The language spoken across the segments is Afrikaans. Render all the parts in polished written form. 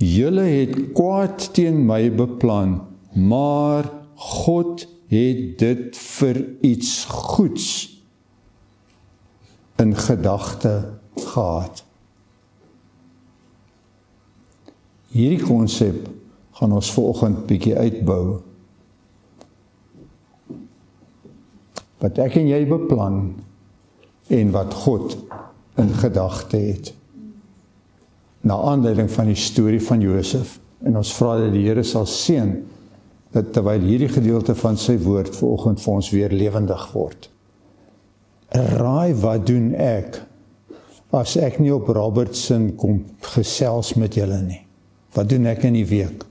julle het kwaad teen my beplan, maar God het dit vir iets goeds in gedagte gehad. Hierdie konsep gaan ons vanoggend bietjie uitbou. Wat ek en jy beplan en wat God in gedagte het. Na aanleiding van die storie van Josef. En ons vra dat die Here sal seën dat terwyl hierdie gedeelte van sy woord vanoggend vir ons weer lewendig word. Raai wat doen ek as ek nie op Robertson kom gesels met julle nie? Wat doen ek in die week?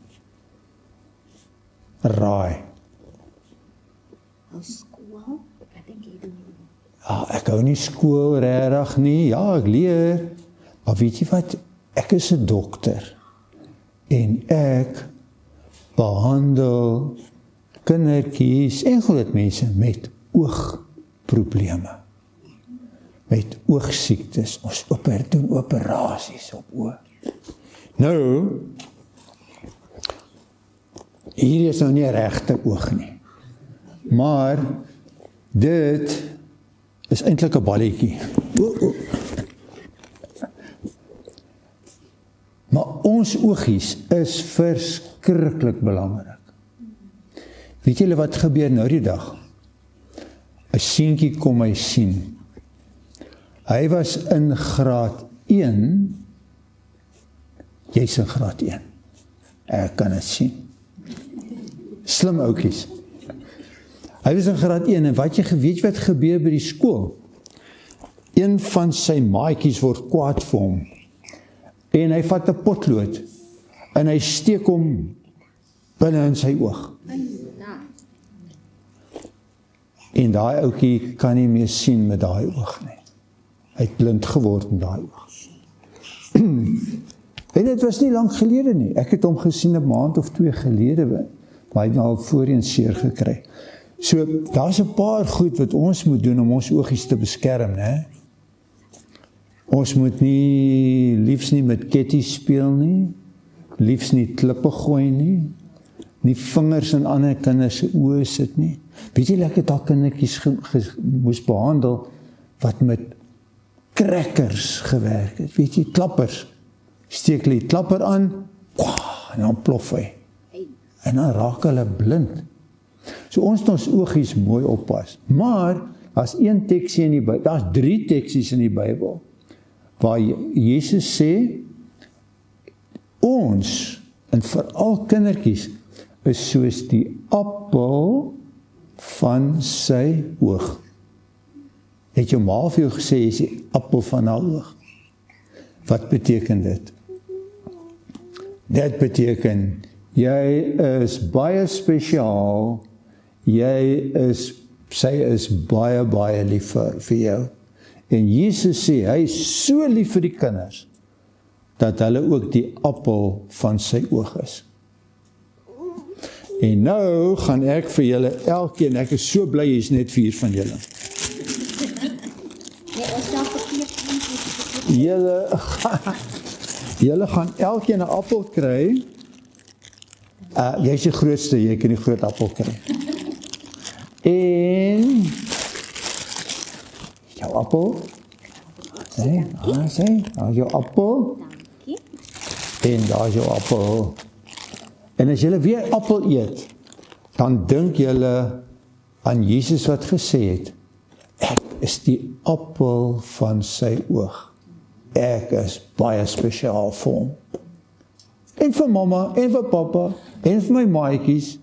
Raai. Skool? Ek dink jy doen nie. Ja, ek hou nie skool regtig nie. Ja, ek leer. Maar weet jy wat? Ek is 'n dokter. En ek behandel kindertjies en groot mense met oogprobleme. Met oogsiektes. Ons doen operasies op oë. Nou, hier is nou nie 'n regte oog nie. Maar dit is eintlik 'n balletjie. Maar ons oogies is verskriklik belangrik. Weet julle wat gebeur nou die dag? 'n seentjie kom my sien. Hy was in graad 1. Jy's in graad 1. Ek kan dit sien. Slim ouetjies. Hy was in graad 1 en weet wat gebeur by die skool? Een van sy maatjies word kwaad vir hom. En hy vat 'n potlood en hy steek hom binne in sy oog. En daai ouetjie kan nie meer sien met daai oog nie. Hy het blind geword met daai oog. En dit was nie lank gelede nie. Ek het hom gesien 'n maand of 2 gelede, maar hy het al voorheen seer gekry. So, daar's 'n paar goed wat ons moet doen om ons oogies te beskerm, né? Ons moet nie, liefs nie met ketties speel nie, liefs nie klippe gooi nie vingers in ander kinders se oë sit nie. Weet jy, ek het al kindertjies moes behandel wat met crackers gewerk het. Weet jy, klappers. Steek hulle die klapper aan, en dan plof hy. En dan raak hulle blind. So ons moet ons oogies mooi oppas. Maar, daar's 1 teksie in die Bybel, daar's 3 teksies in die Bybel, waar Jesus sê, ons, en veral kindertjies, is soos die appel van sy oog. Het jou ma vir jou gesê, jy is die appel van haar oog? Wat beteken dit? Dit beteken, jy is baie spesiaal, sy is baie, baie lief vir jou. En Jesus sê, hy is so lief vir die kinders, dat hulle ook die appel van sy oog is. En nou gaan ek vir julle elkeen, ek is so bly, hier is net 4 van julle. Julle gaan elkeen 'n appel kry. Jy is die grootste, jy kan die groot appel kry. En jou appel. Daar is jou appel. En daar is jou appel. En as julle weer appel eet, dan dink julle aan Jesus wat gesê het, ek is die appel van sy oog. Ek is baie spesiaal vir hom. En vir mamma, en vir pappa, en vir my maatjies.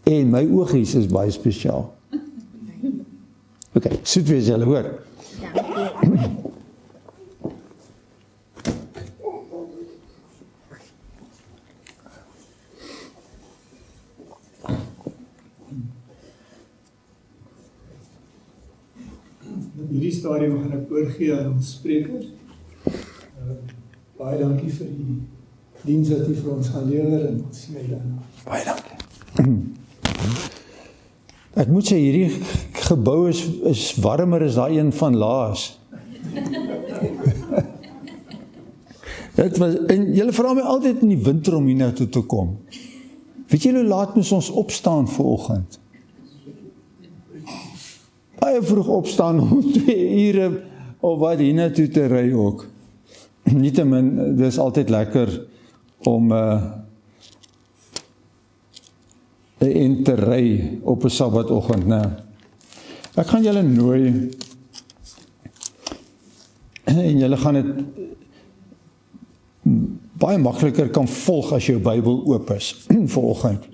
En my oogies is baie spesiaal. Ok, soet wees julle, hoor. In hierdie stadium gaan ek oorgee aan ons sprekers. Baie dankie vir die diens wat u vir ons gaan lewer en ons sien u daarna. Baie dankie. Ek moet sê, hierdie gebou is warmer as daai een van laas. En julle vra my altyd in die winter om hier nou toe te kom. Weet julle hoe laat moes ons opstaan vanoggend? Baie vroeg opstaan om 2 ure of wat hier na toe te ry ook. Nietemin, dit is altyd lekker om in te ry op 'n Sabbathooggend, né? Ek gaan julle nooi en julle gaan dit baie makliker kan volg as jou Bybel oop is vanoggend.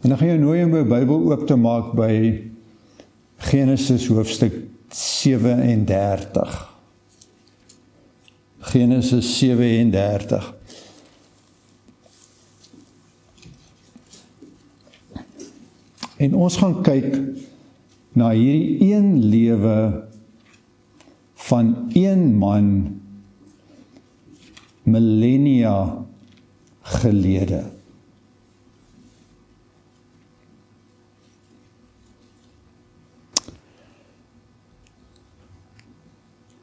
En dan gaan jy nooi om jou Bybel oop te maak by Genesis hoofstuk 37. Genesis 37. En ons gaan kyk na hierdie een lewe van een man millennia gelede.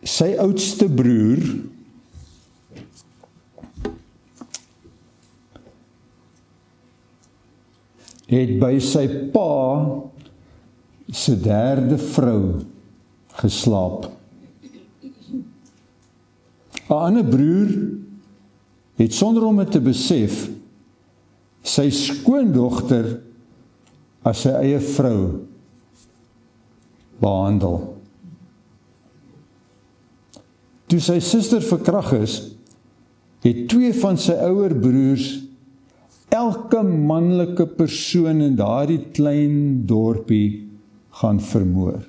Sy oudste broer het by sy pa se 3de vrou geslaap. 'n ander broer het sonder om dit te besef sy skoondogter as sy eie vrou behandel. Toe sy suster verkragt is, het 2 van sy ouer broers elke manlike persoon in daardie klein dorpie gaan vermoor.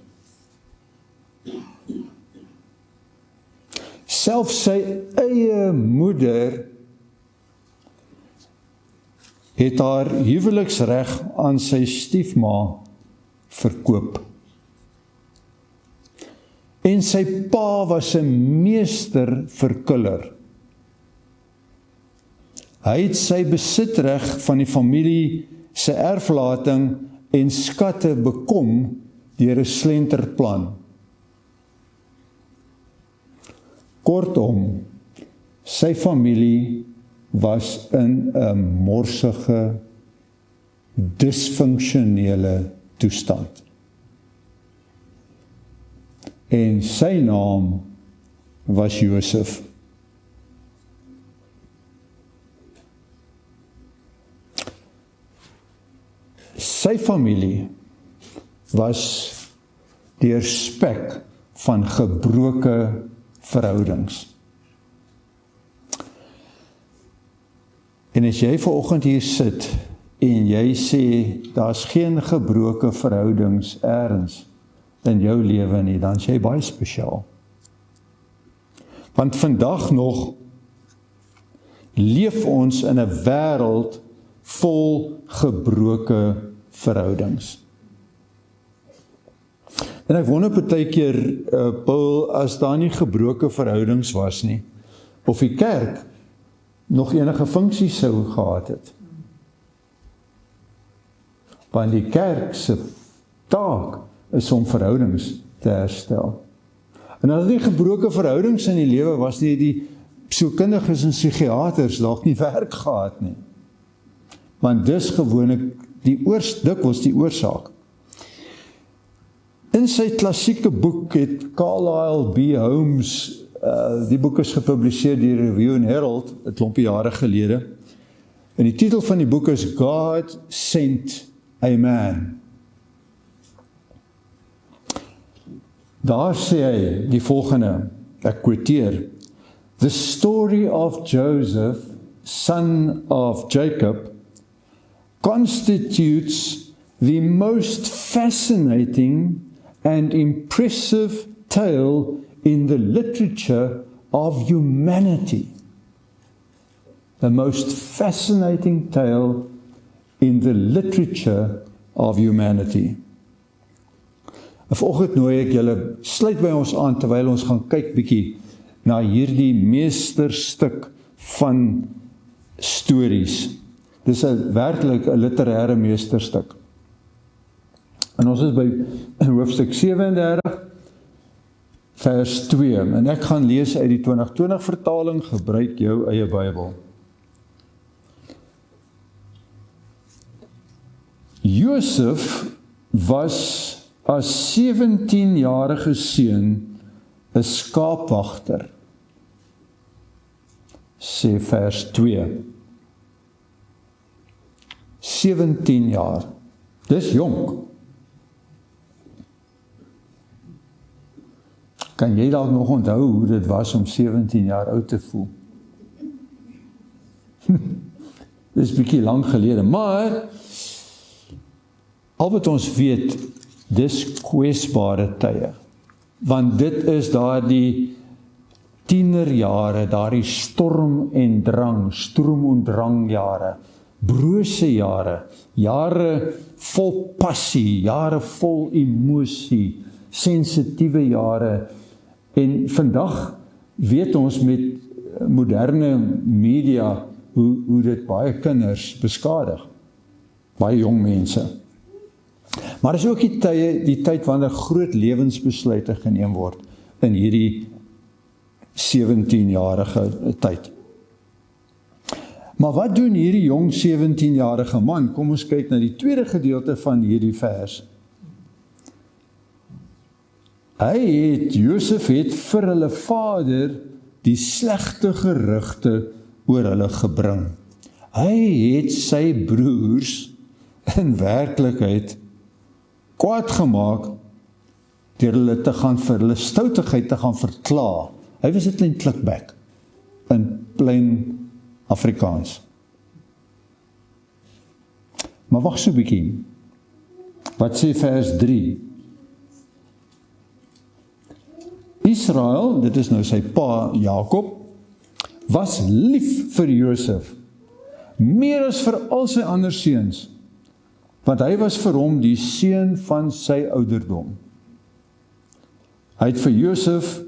Selfs sy eie moeder het haar huweliksreg aan sy stiefma verkoop. En sy pa was 'n meester verkuller. Hy het sy besitreg van die familie se erflating en skatte bekom deur 'n slenterplan. Kortom, sy familie was in 'n morsige, disfunksionele toestand. En sy naam was Josef. Sy familie was deurspek van gebroke verhoudings. En as jy vanoggend hier sit en jy sê daar's geen gebroke verhoudings eers in jou lewe nie, dan is jy baie spesiaal. Want vandag nog leef ons in 'n wêreld vol gebroke verhoudings. En ek wonder partykeer, Paul, as daar nie gebroke verhoudings was nie, of die kerk nog enige funksie sou gehad het. Want die kerk se taak is om verhoudings te herstel. En as nie gebroke verhoudings in die lewe was nie, die sielkundiges en psigiaters dalk nie werk gehad nie. Want dis gewoonlik dikwels die oorsaak. In sy klassieke boek het Carlyle B. Holmes, die boek is gepubliseer deur Review and Herald, 'n klompie jare gelede. En die titel van die boek is God Sent a Man. Daar sê hy die volgende, ek quoteer: The story of Joseph, son of Jacob, constitutes the most fascinating and impressive tale in the literature of humanity. The most fascinating tale in the literature of humanity. Vanoggend nooi ek julle, sluit by ons aan terwyl ons gaan kyk bietjie na hierdie meesterstuk van stories. Dis werklik 'n literêre meesterstuk. En ons is by hoofstuk 37, vers 2, en ek gaan lees uit die 2020 vertaling, gebruik jou eie Bybel. Josef was as 17-jarige seun 'n skaapwagter, sê vers 2. 17 jaar, dis jonk. Kan jy dalk nog onthou hoe dit was om 17 jaar oud te voel? Dis 'n bietjie lank gelede, maar al wat ons weet, dis kwesbare tye. Want dit is daardie tienerjare, daardie stroom en drang jare, brose jare, jare vol passie, jare vol emosie, sensitiewe jare. En vandag weet ons met moderne media hoe dit baie kinders beskadig, baie jong mense. Maar is ook die tyd wanneer groot lewensbesluite geneem word in hierdie 17-jarige tyd. Maar wat doen hierdie jong 17-jarige man? Kom ons kyk na die tweede gedeelte van hierdie vers. Josef het vir hulle vader die slegte gerugte oor hulle gebring. Hy het sy broers in werklikheid kwaad gemaak deur hulle te gaan vir hulle stoutigheid te gaan verkla. Hy was 'n klein klikbek in plain Afrikaans. Maar wag so 'n bietjie. Wat sê vers 3? Israel, dit is nou sy pa Jakob, was lief vir Josef, meer as vir al sy ander seuns, want hy was vir hom die seun van sy ouderdom. Hy het vir Josef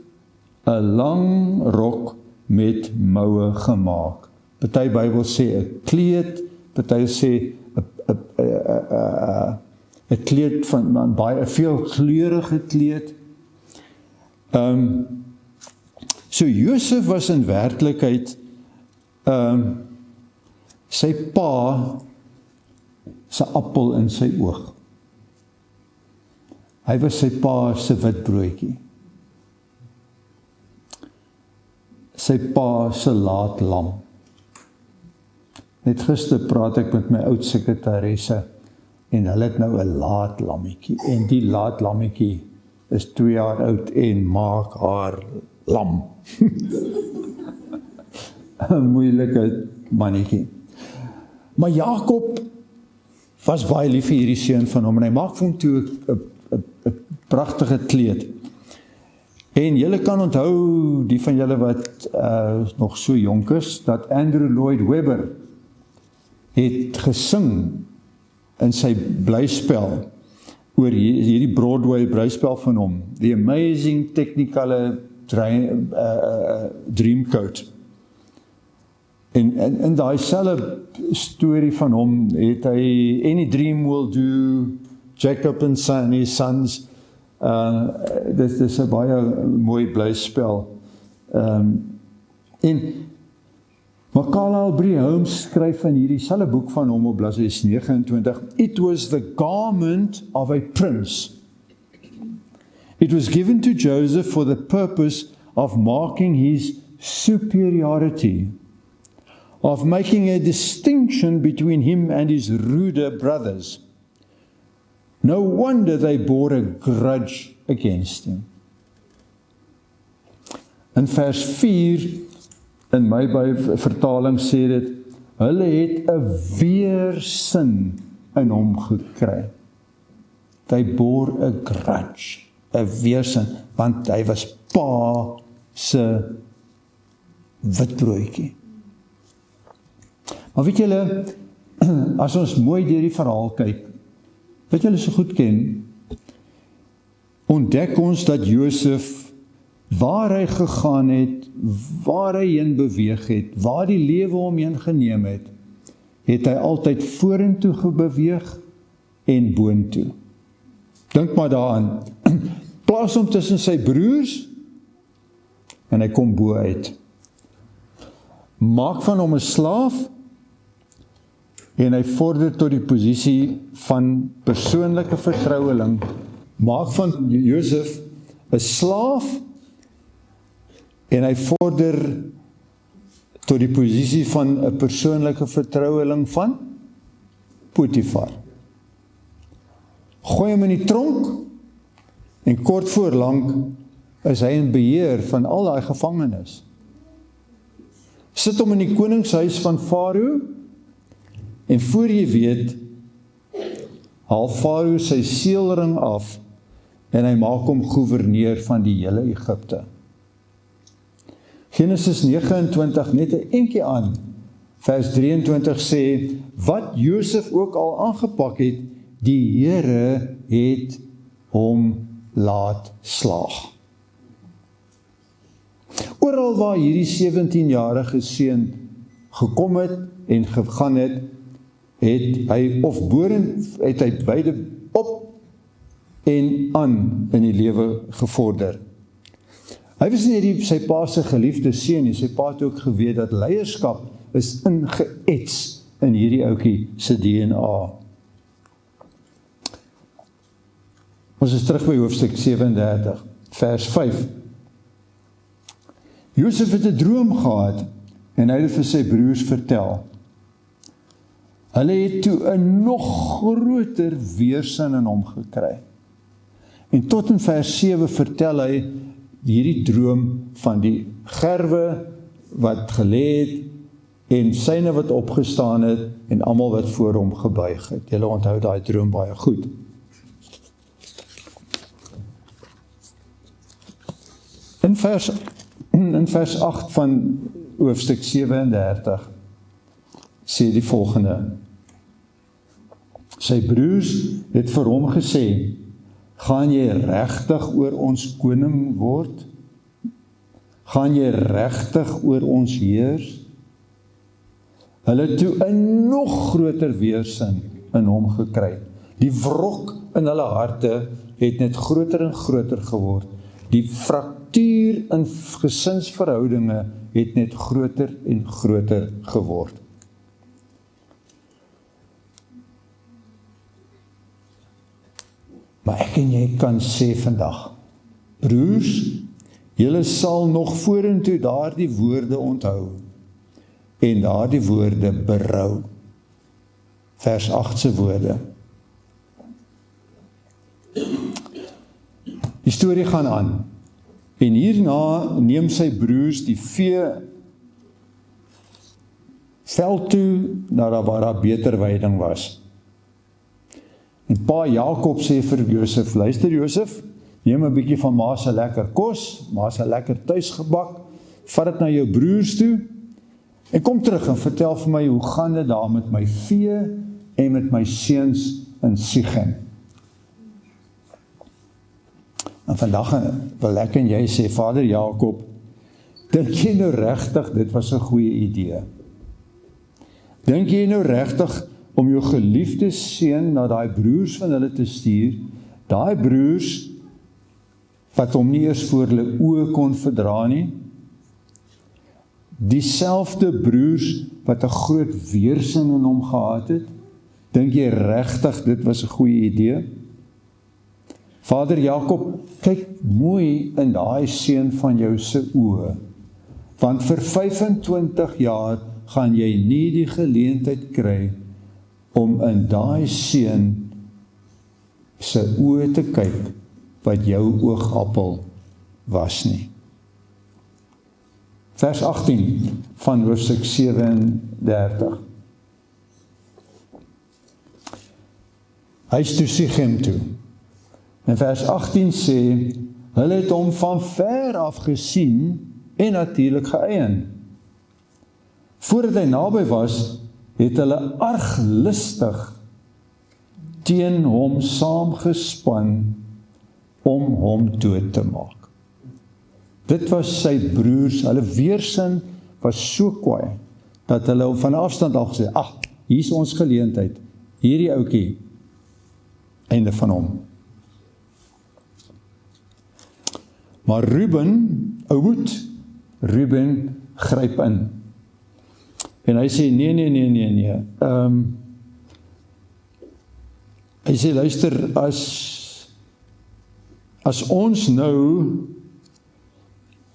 'n lang rok met moue gemaak. Party Bybel sê 'n kleed, party sê 'n kleed van baie veelkleurige kleed. So Josef was in werklikheid sy pa se appel in sy oog. Hy was sy pa se witbroodjie. Sy pa se laat lam. Net gister praat ek met my oud sekretaresse en hulle het nou 'n laat lammetjie en die laat lammetjie is 2 jaar oud en maak haar lam. 'n moeilike mannetjie. Maar Jakob was baie lief vir hierdie seun van hom en hy maak vir hom toe 'n pragtige kleed. En julle kan onthou, die van julle wat nog so jonk is, dat Andrew Lloyd Webber het gesing in sy blyspel oor hierdie Broadway blyspel van hom, The Amazing Technicolor Dreamcoat. En in daai selfe storie van hom het hy Any Dream Will Do, Jacob and His Sons, dit is 'n baie mooi blyspel. En Makala Holmes skryf in hierdie selfe boek van hom op bladsy 29, It was the garment of a prince. It was given to Joseph for the purpose of marking his superiority, of making a distinction between him and his ruder brothers. No wonder they bore a grudge against him. In vers 4, in my vertaling sê dit, hulle het 'n weersin in hom gekry. They bore a grudge, 'n weersin, want hy was pa se witbroodjie. Maar weet julle, as ons mooi deur die verhaal kyk, wat julle so goed ken, ontdek ons dat Josef, waar hy gegaan het, waar hy heen beweeg het, waar die lewe hom heen geneem het, het hy altyd vorentoe beweeg en boontoe. Dink maar daaraan, plaas hom tussen sy broers, en hy kom bo uit. Maak van hom 'n slaaf en hy vorder tot die posisie van persoonlike vertroueling. Maak van Josef 'n slaaf en hy vorder tot die posisie van 'n persoonlike vertroueling van Potifar. Gooi hom in die tronk en kort voor lank is hy in beheer van al daai gevangenes. Sit hom in die koningshuis van Farao en voor jy weet, haal Farao sy seelring af en hy maak hom gouverneur van die hele Egipte. Genesis 29 net 'n entjie aan, vers 23 sê, wat Josef ook al aangepak het, die Here het hom laat slaag. Oral waar hierdie 17-jarige seun gekom het en gegaan het, het hy of het hy beide op en aan in die lewe gevorder. Hy was nie sy pa se geliefde seun nie, sy pa het ook geweet dat leierskap is ingeets in hierdie ouetjie se DNA. Ons is terug by hoofstuk 37, vers 5. Josef het 'n droom gehad en hy het vir sy broers vertel. Hulle het toe 'n nog groter weerstand in hom gekry. En tot in vers 7 vertel hy hierdie droom van die gerwe wat gelê het en syne wat opgestaan het en almal wat voor hom gebuig het. Julle onthou daai droom baie goed. In vers 8 van hoofstuk 37 sê die volgende. Sy broers het vir hom gesê, gaan jy regtig oor ons koning word? Gaan jy regtig oor ons heers? Hulle het toe 'n nog groter weerstand in hom gekry. Die wrok in hulle harte het net groter en groter geword. Die fraktuur in gesinsverhoudinge het net groter en groter geword. Maar ek en jy kan sê vandag, broers, julle sal nog vorentoe daardie woorde onthou en daardie woorde berou. Vers 8 se woorde. Die storie gaan aan. En hierna neem sy broers die vee veld toe na waar daar beter weiding was. En pa Jakob sê vir Josef, luister Josef, neem 'n bietjie van ma se lekker kos, ma se lekker tuisgebak, vat dit na jou broers toe, en kom terug en vertel vir my, hoe gaan dit daar met my vee, en met my seuns in Sichem. En vandag wil ek en jy sê, Vader Jakob, dink jy nou regtig, dit was 'n goeie idee? Dink jy nou regtig, om jou geliefde seun na daai broers van hulle te stuur, daai broers, wat hom nie eers voor hulle oë kon verdra nie, dieselfde broers, wat 'n groot weerstand in hom gehad het, dink jy regtig, dit was 'n goeie idee? Vader Jakob, kyk mooi in daai seun van jou se oë, want vir 25 jaar gaan jy nie die geleentheid kry om in daai seun se oë te kyk wat jou oogappel was nie. Vers 18 van hoofstuk 37. Hy is toe Sichem toe. En vers 18 sê, hulle het hom van ver af gesien en natuurlik geëien. Voordat hy naby was, het hulle arglistig teen hom saamgespan om hom dood te maak. Dit was sy broers, hulle weerstand was so kwaai, dat hulle van afstand al gesê, hier is ons geleentheid, hierdie ouetjie, einde van hom. Maar Ruben, ouwoed, Ruben gryp in. En hy sê, nee. Hy sê, luister, as ons nou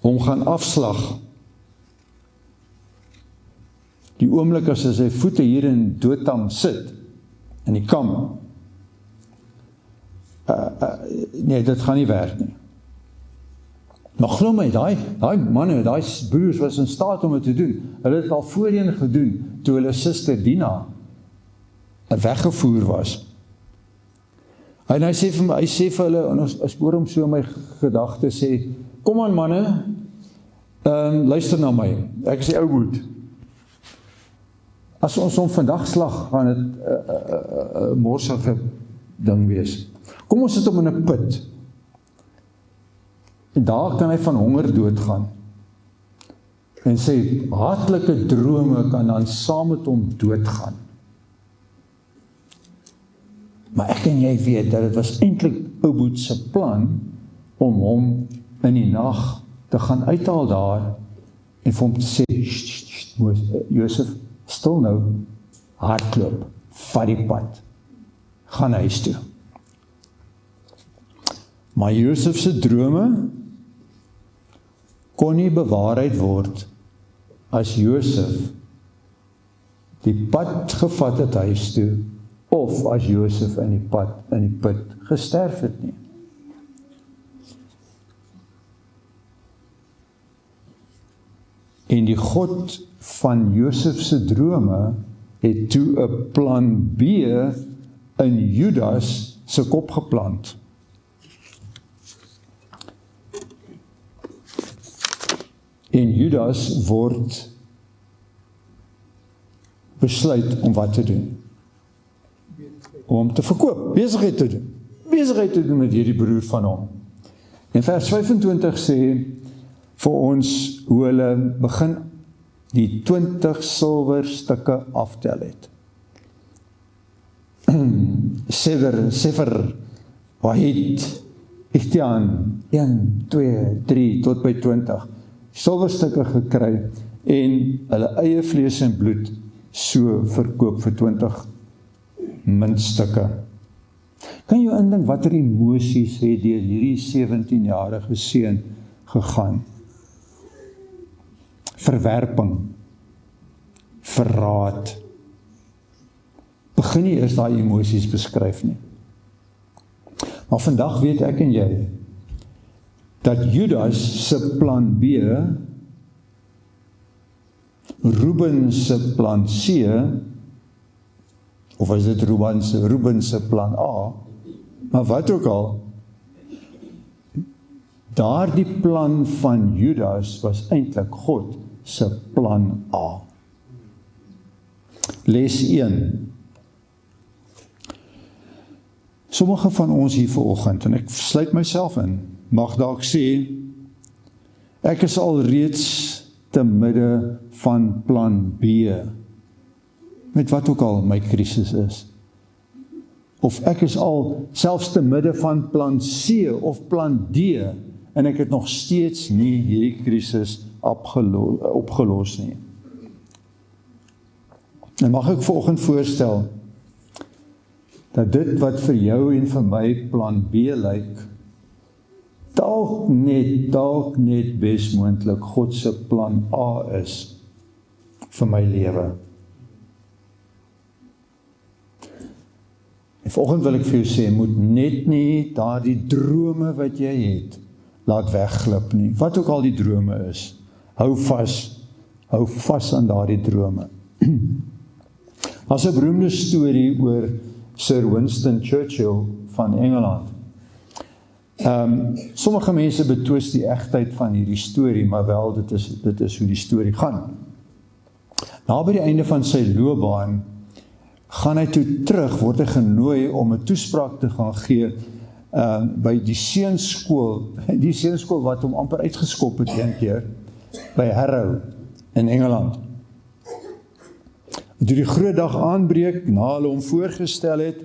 hom gaan afslag, die oomblik as hy sy voete hier in Dothan sit, in die kamp, nee, dit gaan nie werk nie. Maar glo my, daai manne, daai broers was in staat om dit te doen. Hulle het al voorheen gedoen, toe hulle suster Dina weggevoer was. En hy sê vir hulle, en as hoor hom so in my gedagte sê, kom aan manne, luister na my, ek is die ou boet. As ons hom vandag slag, gaan dit morsige ding wees. Kom ons sit hom in 'n put. En daar kan hy van honger doodgaan. En sê, hartlike drome kan dan saam met hom doodgaan. Maar ek en jy weet dat dit was eintlik Ouboet se plan om hom in die nag te gaan uithaal daar en vir hom te sê, Josef, stil nou, hardloop, vat die pad, gaan huis toe. Maar Josef se drome kon nie bewaarheid word as Josef die pad gevat het huis toe, of as Josef in die put gesterf het nie. En die God van Josef se drome het toe 'n plan B in Judas se kop geplant. En Judas word besluit om wat te doen? Om hom te verkoop, besigheid te doen met hierdie broer van hom. En vers 25 sê vir ons hoe hulle begin die 20 silwerstukke aftel het. Sefer, Wahid, Ichtian, 1, 2, 3, tot by 20. Silwerstukke gekry en hulle eie vlees en bloed so verkoop vir 20 muntstukke. Kan jy indink watter emosies het deur hierdie 17-jarige seun gegaan? Verwerping, verraad. Begin nie eers daai emosies beskryf nie. Maar vandag weet ek en jy dat Judas se plan B, Ruben se plan C, of is dit Ruben se plan A, maar wat ook al, daardie plan van Judas was eintlik God se plan A. Les 1. Sommige van ons hier vanoggend, en ek sluit myself in, mag dalk sê, ek is al reeds te midde van plan B, met wat ook al my krisis is. Of ek is al selfs te midde van plan C of plan D, en ek het nog steeds nie hierdie krisis opgelos nie. En mag ek vanoggend voorstel, dat dit wat vir jou en vir my plan B lyk, dalk net besmoontlik God se plan A is vir my lewe. En vanoggend wil ek vir jou sê, moet net nie daardie drome wat jy het, laat wegglip nie. Wat ook al die drome is, hou vas aan daardie drome. As 'n beroemde storie oor Sir Winston Churchill van Engeland. Sommige mense betwis die egtheid van hierdie storie, maar wel, dit is hoe die storie gaan. Na by die einde van sy loopbaan, gaan hy toe terug, word hy genooi om 'n toespraak te gaan gee, by die seunskool wat hom amper uitgeskop het een keer, by Harrow in Engeland. Toe die groot dag aanbreek, na hulle hom voorgestel het,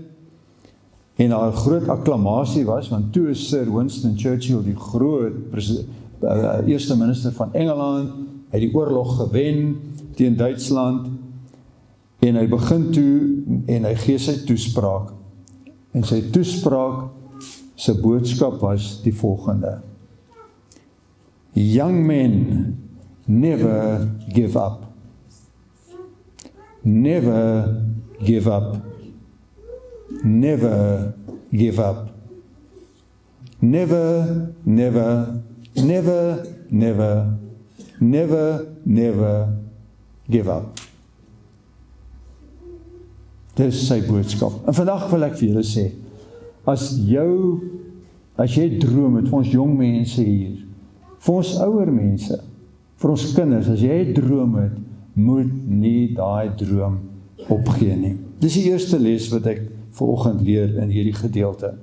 en daar 'n groot akklamasie was, want toe is Sir Winston Churchill die groot eerste minister van Engeland, hy het die oorlog gewen teen Duitsland, en hy begin toe, en hy gee sy toespraak, en sy toespraak, sy boodskap was die volgende: Young men never give up. Never give up. Never give up. Never, never, never, never, never, never give up. Dis sy boodskap. En vandag wil ek vir julle sê, as jy droom het, vir ons jong mense hier, vir ons ouer mense, vir ons kinders, as jy droom het, moet nie daai droom opgee nie. Dis die eerste les wat ek vanoggend leer in hierdie gedeelte.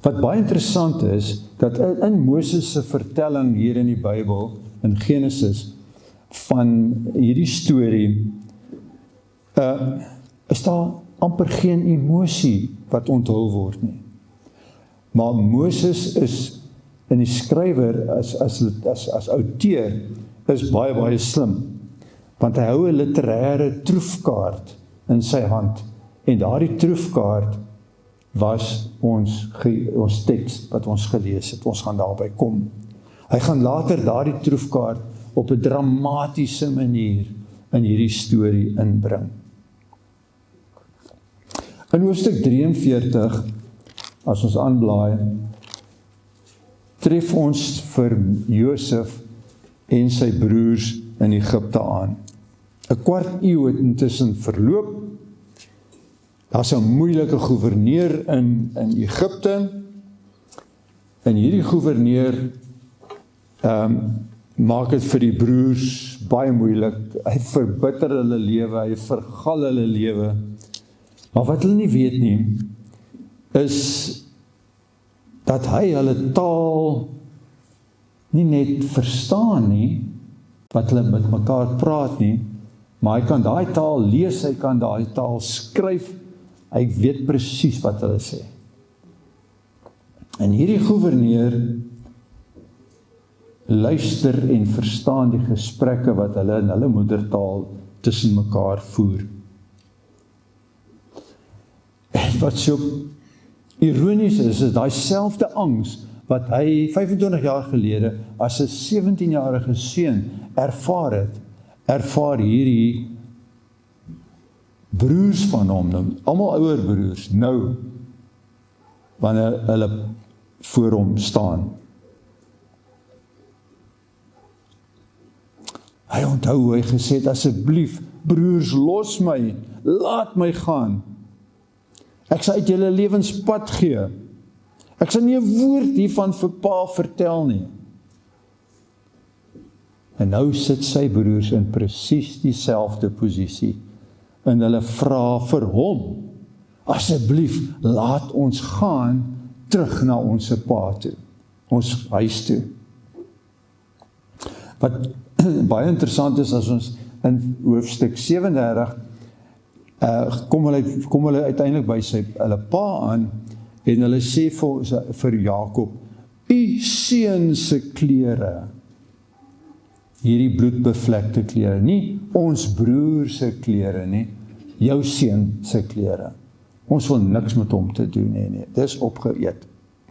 Wat baie interessant is, dat in Moses se vertelling hier in die Bybel, in Genesis, van hierdie storie, is daar amper geen emosie wat onthul word nie. Maar Moses is in die skrywer as outeur is baie slim, want hy hou 'n literêre troefkaart in sy hand, en daardie troefkaart was ons teks wat ons gelees het. Ons gaan daarby kom. Hy gaan later daardie troefkaart op 'n dramatiese manier in hierdie storie inbring. In hoofstuk 43, as ons aanblaai, tref ons vir Josef en sy broers in Egipte aan. 'n kwart eeu het intussen verloop. Daar's 'n moeilike gouverneur in Egipte, en hierdie gouverneur maak dit vir die broers baie moeilik. Hy verbitter hulle lewe, hy vergal hulle lewe. Maar wat hulle nie weet nie, is dat hy hulle taal nie net verstaan nie, wat hulle met mekaar praat nie, maar hy kan daai taal lees, hy kan daai taal skryf, hy weet presies wat hulle sê. En hierdie gouverneur luister en verstaan die gesprekke wat hulle in hulle moedertaal tussen mekaar voer. En wat so ironies is daai selfde angs wat hy 25 jaar gelede as 'n 17-jarige seun ervaar het, ervaar hierdie broers van hom, almal ouer broers, nou, wanneer hulle voor hom staan. Hy onthou hoe hy gesê het, asseblief, broers, los my, laat my gaan. Ek sal uit julle lewenspad gee. Ek sal nie 'n woord hiervan vir pa vertel nie. En nou sit sy broers in presies dieselfde posisie, en hulle vra vir hom, asseblief, laat ons gaan terug na ons pa toe, ons huis toe. Wat baie interessant is, as ons in hoofstuk 37 kom hulle uiteindelik by hulle pa aan, en hulle sê vir Jakob, u seun se klere, hierdie bloedbevlekte klere, nie ons broer se klere nie, jou seun se klere. Ons wil niks met hom te doen, nee, dis opgeëet.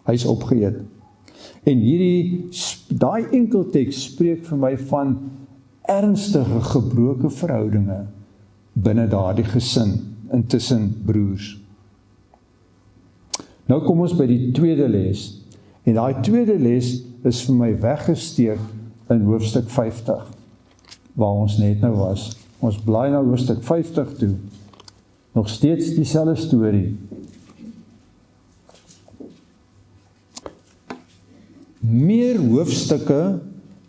Hy's opgeëet. En daai enkelteks spreek vir my van ernstige gebroke verhoudinge binne daardie gesin, intussen broers. Nou kom ons by die tweede les, en daai tweede les is vir my weggesteek in hoofstuk 50, waar ons net nou was. Ons blaai na hoofstuk 50 toe, nog steeds dieselfde storie. Meer hoofstukke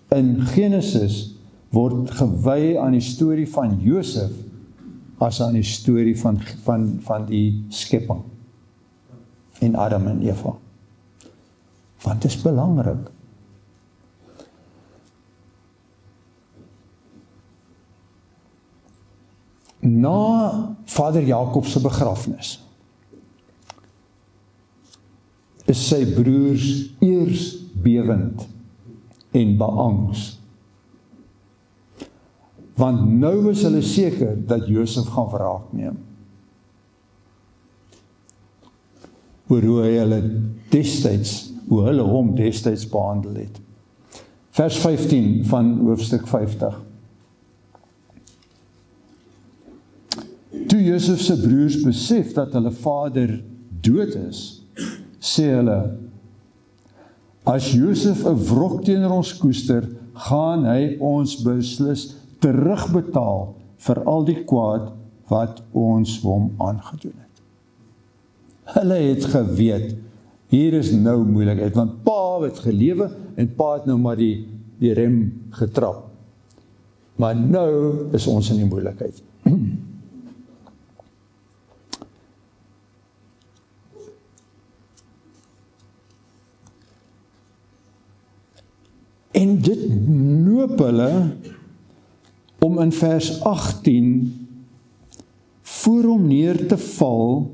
in Genesis word gewy aan die storie van Josef as aan die storie van die skepping en Adam en Eva. Want dit is belangrik. Na Vader Jakob se begrafnis is sy broers eers bewend en beangs. Want nou is hulle seker dat Josef gaan wraak neem. Oor hoe hy hulle hom destyds behandel het. Vers 15 van hoofstuk 50. Toe Josef se broers besef dat hulle vader dood is, sê hulle, as Josef 'n wrok teenoor ons koester, gaan hy ons beslis terugbetaal vir al die kwaad wat ons hom aangedoen het. Hulle het geweet, hier is nou moeilikheid, want pa het gelewe en pa het nou maar die rem getrap. Maar nou is ons in die moeilikheid. En dit noop hulle om in vers 18 voor hom neer te val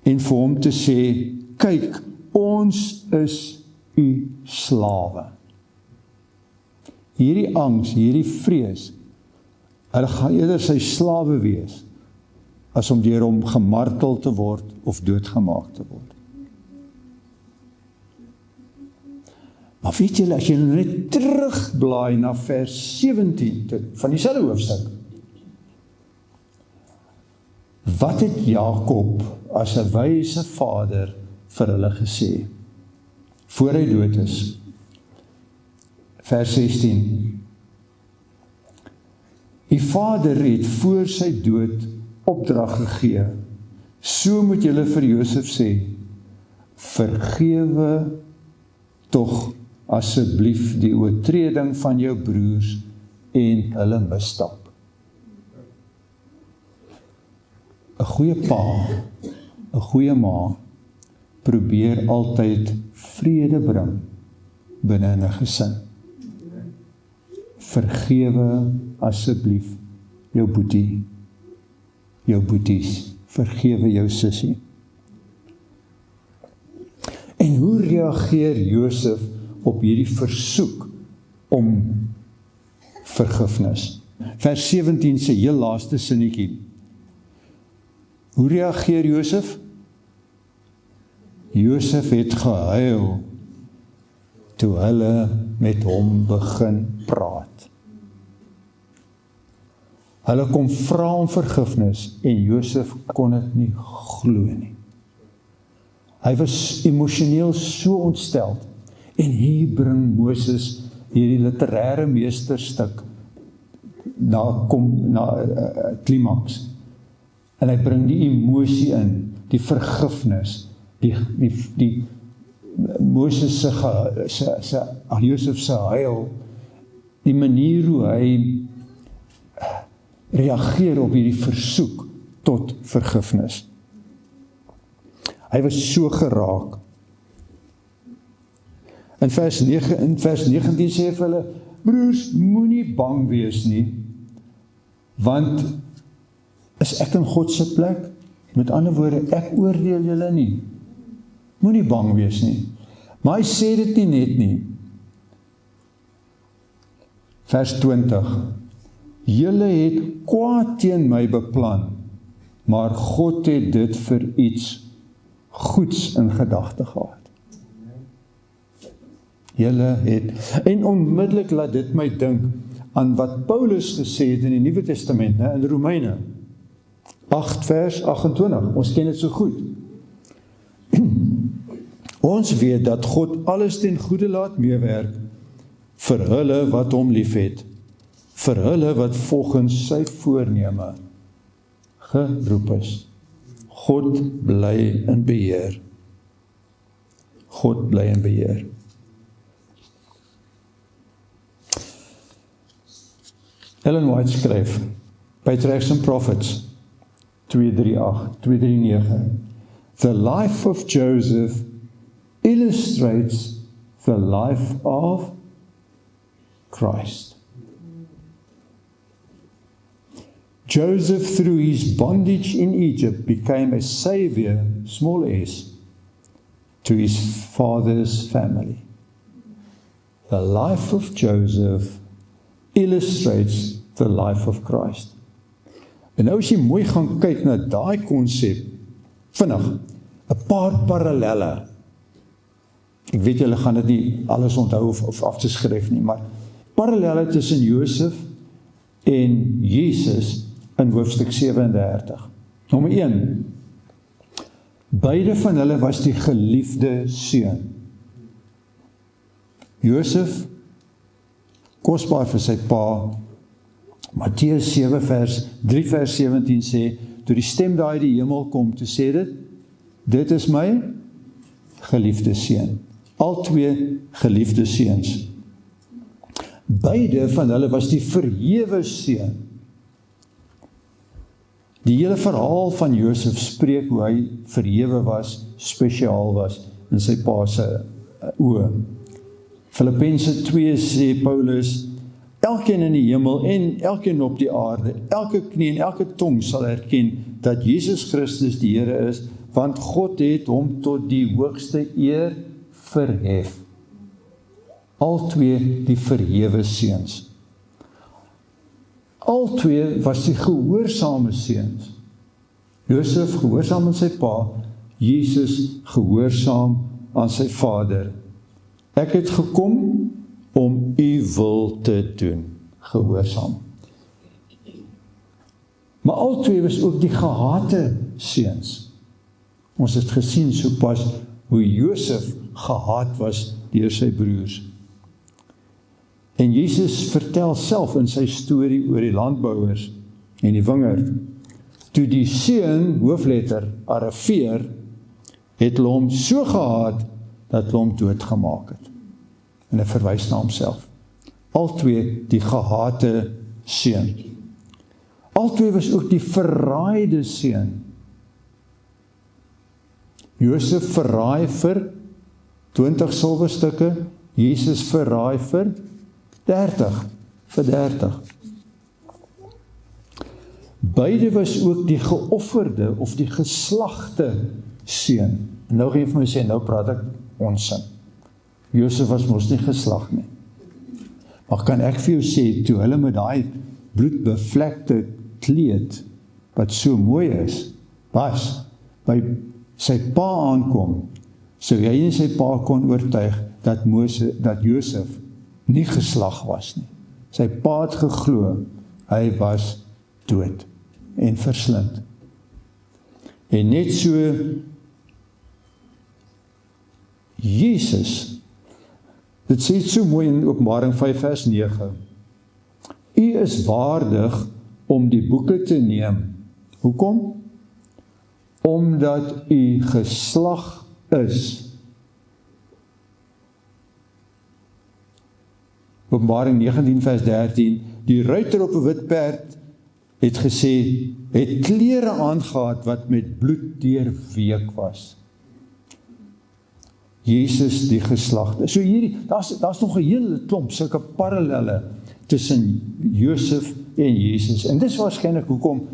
en vir hom te sê, kyk, ons is u slawe. Hierdie angs, hierdie vrees, hulle gaan eerder sy slawe wees, as om deur hom gemartel te word of doodgemaak te word. Maar weet julle, as jy net terugblaai na vers 17 van dieselfde hoofstuk, wat het Jakob as 'n wyse vader vir hulle gesê, voor hy dood is? Vers 16. Die vader het voor sy dood opdrag gegee, so moet julle vir Josef sê, vergewe tog asseblief die oortreding van jou broers en hulle misstap. 'n Goeie pa, 'n goeie ma, probeer altyd vrede bring binne 'n gesin. Vergewe asseblief jou boetie, jou boeties, vergewe jou sussie. En hoe reageer Josef op hierdie versoek om vergifnis? Vers 17 se heel laaste sinnetjie. Hoe reageer Josef? Josef het gehuil toe hulle met hom begin praat. Hulle kom vra om vergifnis en Josef kon dit nie glo nie. Hy was emosioneel so ontsteld en hier bring Moses hierdie literêre meesterstuk na klimaks. En hy bring die emosie in, die vergifnis, die Moses Josef se huil, die manier hoe hy reageer op hierdie versoek tot vergifnis. Hy was so geraak. In vers 19 sê vir hulle, broers, moenie bang wees nie, want is ek in God se plek? Met ander woorde, ek oordeel julle nie. Moenie bang wees nie. Maar hy sê dit nie net nie. Vers 20. Julle het kwaad teen my beplan, maar God het dit vir iets goeds in gedagte gehad. Julle het, en onmiddellik laat dit my dink aan wat Paulus gesê het in die Nuwe Testament, in Romeine 8 vers 28, ons ken dit so goed. Ons weet dat God alles ten goeie laat meewerk vir hulle wat hom liefhet, vir hulle wat volgens sy voorneme geroep is. God bly in beheer. God bly in beheer. Ellen White skryf, Patriarchs and Prophets, 239. The life of Joseph illustrates the life of Christ. Joseph, through his bondage in Egypt, became a savior, small s, to his father's family. The life of Joseph illustrates the life of Christ. En nou as jy mooi gaan kyk na daai konsep, vinnig, 'n paar parallelle. Ek weet julle gaan dit nie alles onthou of af te skryf nie, maar parallelle tussen Josef en Jesus in hoofstuk 37. Nommer 1. Beide van hulle was die geliefde seun. Josef, kosbaar vir sy pa. Matteus 3 vers 17 sê, toe die stem daai die hemel kom, toe sê dit is my geliefde seun. Al twee geliefde seuns. Beide van hulle was die verhewe seun. Die hele verhaal van Josef spreek hoe hy verhewe was, spesiaal was in sy pa se oë. Filippense 2 sê Paulus, elkeen in die hemel en elkeen op die aarde, elke knie en elke tong sal erken dat Jesus Christus die Here is, want God het hom tot die hoogste eer verhef. Al twee die verhewe seuns. Al twee was die gehoorsame seuns. Josef gehoorsaam aan sy pa, Jesus gehoorsaam aan sy vader. Ek het gekom om u wil te doen, gehoorsaam. Maar al twee was ook die gehate seuns. Ons het gesien sopas hoe Josef gehaat was deur sy broers. En Jesus vertel self in sy storie oor die landbouers en die wingerd, toe die seun, hoofletter, arriveer, het hulle hom so gehaat, dat hulle hom doodgemaak het. En hy verwys na homself. Al twee die gehate seun. Al twee was ook die verraaide seun. Josef verraai vir 20 silwerstukke, Jesus verraai vir 30. Beide was ook die geofferde of die geslagte seun. En nou gaan jy vir my sê, nou praat ek onsin. Josef was mos nie geslag nie. Maar kan ek vir jou sê, toe hulle met daai bloedbevlekte kleed, wat so mooi is, was, by sy pa aankom, sou jy en sy pa kon oortuig, dat Josef nie geslag was nie. Sy pa het geglo, hy was dood en verslind. En net so, Jesus, dit sê so mooi in Openbaring 5 vers 9, u is waardig om die boeke te neem. Hoekom? Omdat u geslag is. Openbaring 19 vers 13, die ruiter op 'n wit perd het gesê, het klere aangehad wat met bloed deurweek was. Jesus die geslagte. So hierdie, daar's nog 'n hele klomp sulke parallelle tussen Josef en Jesus. En dis waarskynlik hoekom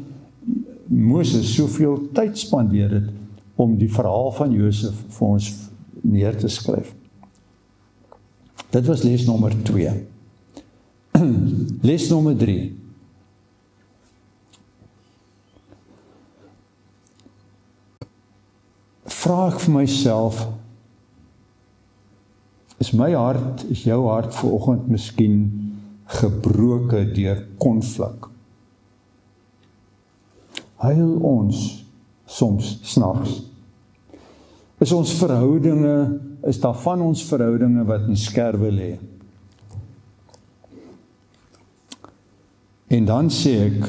Moses soveel tyd spandeer het om die verhaal van Josef vir ons neer te skryf. Dit was les nommer 2. Les nommer 3. Vra ek vir myself, is my hart, is jou hart vanoggend miskien gebroke deur konflik? Huil ons soms snags? Is ons verhoudinge, is daar van ons verhoudinge wat in skerwe lê? En dan sê ek,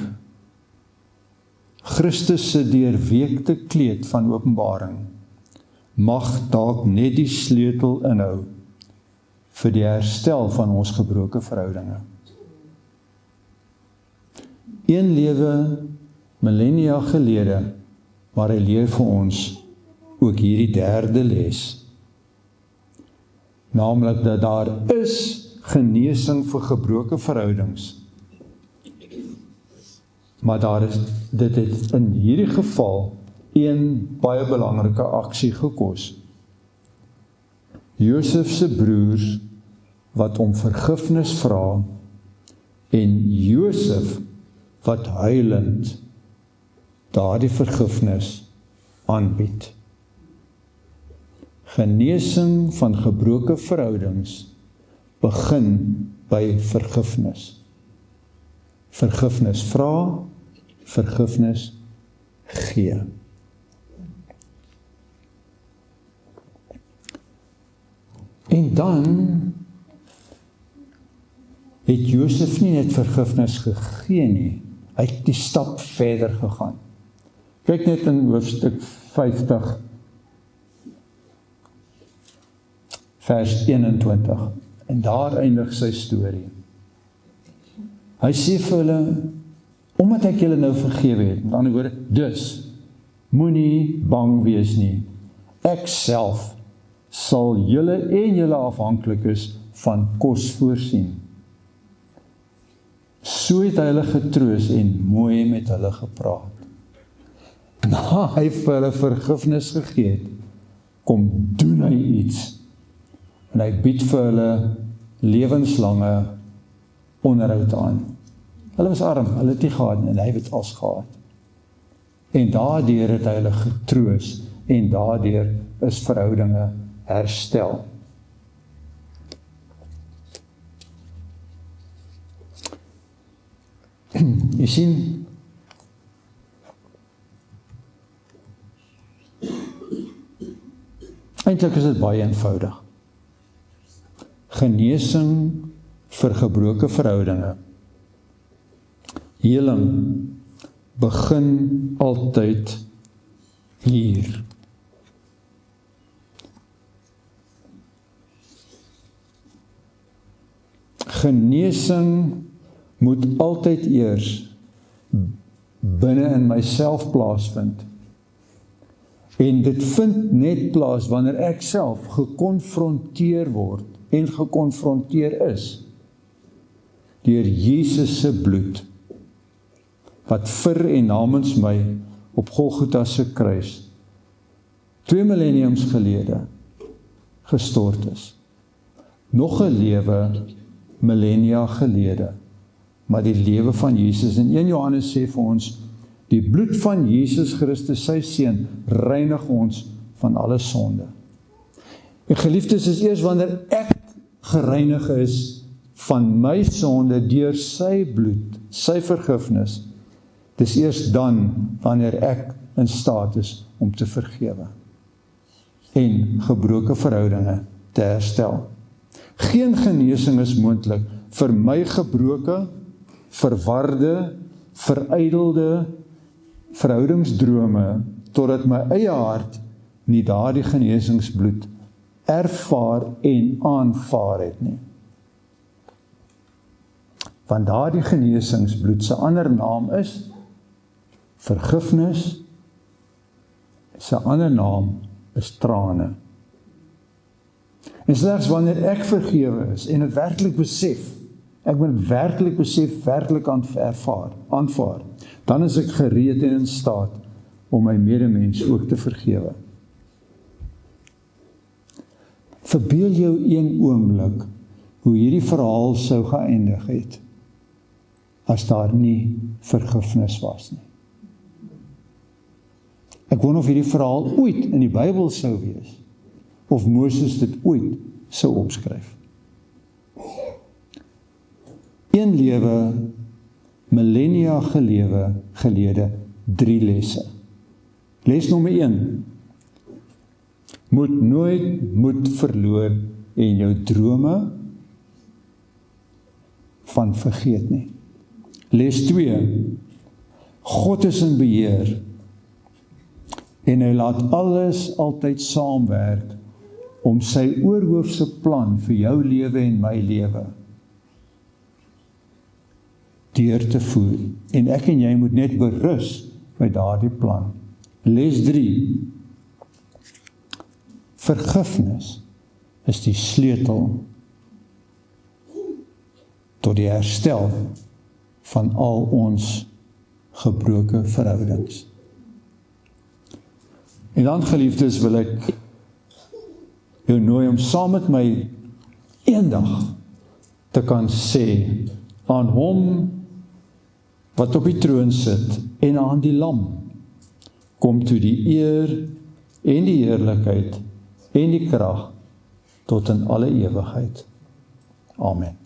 Christus se deurweekte kleed van Openbaring mag dalk net die sleutel inhou vir die herstel van ons gebroke verhoudinge. Een lewe millennia gelede, maar hy leer vir ons ook hierdie derde les. Naamlik dat daar is genesing vir gebroke verhoudings. Maar dit het in hierdie geval een baie belangrike aksie gekos. Josef se broers wat om vergifnis vra en Josef wat huilend daardie vergifnis aanbied. Genesing van gebroke verhoudings begin by vergifnis. Vergifnis vra, vergifnis gee. En dan het Josef nie net vergifnis gegee nie, hy het die stap verder gegaan. Kyk net in hoofstuk 50, vers 21, en daar eindig sy storie. Hy sê vir hulle, omdat ek julle nou vergewe het, met ander woorde, dus, moenie bang wees nie, ek self sal julle en julle afhanklikes van kos voorsien. So het hy hulle getroos en mooi met hulle gepraat. Na hy vir hulle vergifnis gegee het, kom doen hy iets. En hy bied vir hulle lewenslange onderhoud aan. Hulle was arm, hulle het nie gehad nie, en hy het als gehad. En daardeur het hy hulle getroos, en daardeur is verhoudinge herstel. Jy sien, eintlik is dit baie eenvoudig. Genesing vir gebroke verhoudinge. Heling begin altyd hier. Genesing moet altyd eers binne in myself plaasvind. En dit vind net plaas wanneer ek self gekonfronteer word en gekonfronteer is deur Jesus se bloed wat vir en namens my op Golgotha se kruis 2 millenniums gelede gestort is. Nog 'n lewe millennia gelede, maar die lewe van Jesus. En 1 Johannes sê vir ons, die bloed van Jesus Christus, sy seun, reinig ons van alle sonde. En geliefdes, is eers wanneer ek gereinig is van my sonde deur sy bloed, sy vergifnis, dis eers dan wanneer ek in staat is om te vergewe en gebroke verhoudinge te herstel. Geen genesing is moontlik vir my gebroke, verwarde, verydelde verhoudingsdrome, totdat my eie hart nie daardie genesingsbloed ervaar en aanvaar het nie. Want daardie genesingsbloed se ander naam is vergifnis, sy ander naam is trane. En slegs wanneer ek vergewe is en het werklik besef, ek moet werklik besef, werklik aanvaar, dan is ek gereed en in staat om my medemens ook te vergewe. Verbeel jou een oomblik hoe hierdie verhaal sou geëindig het as daar nie vergifnis was nie. Ek wonder of hierdie verhaal ooit in die Bybel sou wees, of Moses dit ooit sou opskryf. Een lewe, millennia gelede, 3 lesse. Les nommer 1. Moet nooit moed verloor en jou drome van vergeet nie. Les 2. God is in beheer en hy laat alles altyd saamwerk om sy oorhoofse plan vir jou lewe en my lewe deur te voer. En ek en jy moet net berus by daardie plan. Les 3. Vergifnis is die sleutel tot die herstel van al ons gebroke verhoudings. En dan, geliefdes, wil ek jou nooi om saam met my eendag te kan sê aan hom wat op die troon sit en aan die lam, kom toe die eer en die heerlikheid en die krag tot in alle ewigheid. Amen.